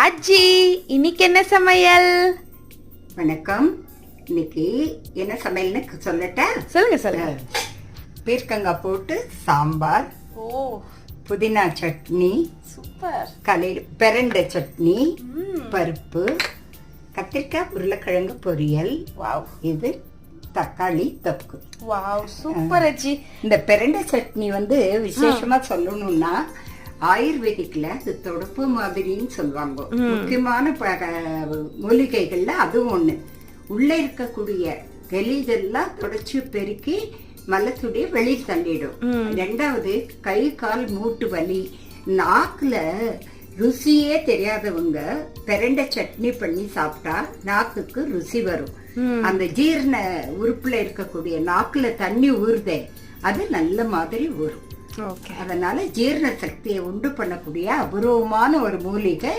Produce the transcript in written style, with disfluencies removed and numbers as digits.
அஜி, இன்னைக்கு என்ன சமையல்? வணக்கம். இன்னைக்கு என்ன சமையல்னு சொல்லட்டா? சொல்லுங்க சொல்லுங்க. பீர்க்கங்காய் போட்டு சாம்பார், ஓ புதினா சட்னி, சூப்பர். பிரண்டை சட்னி, பருப்பு, கத்திரிக்காய் உருளைக்கிழங்கு பொரியல். வாவ், இது தக்காளி தொக்கு. வாவ், சூப்பர் அஜி. இந்த பிரண்டை சட்னி விசேஷமா சொல்லணும்னா ஆயுர்வேதிக்ல அது தொடப்பு மாதிரின்னு சொல்லுவாங்க. முக்கியமான மூலிகைகள்ல அதுவும் ஒண்ணு. உள்ள இருக்கக்கூடிய கெலிதெல்லாம் தொடச்சு பெருக்கி மலத்துடைய வெளியில் தள்ளிடும். ரெண்டாவது, கை கால் மூட்டு வலி, நாக்குல ருசியே தெரியாதவங்க பிரண்டை சட்னி பண்ணி சாப்பிட்டா நாக்குக்கு ருசி வரும். அந்த ஜீரண உறுப்புல இருக்கக்கூடிய நாக்குல தண்ணி ஊறுதே, அது நல்ல மாதிரி ஊறும். அதனால ஜீரண சக்தியை உண்டு பண்ணக்கூடிய அபூர்வமான ஒரு மூலிகை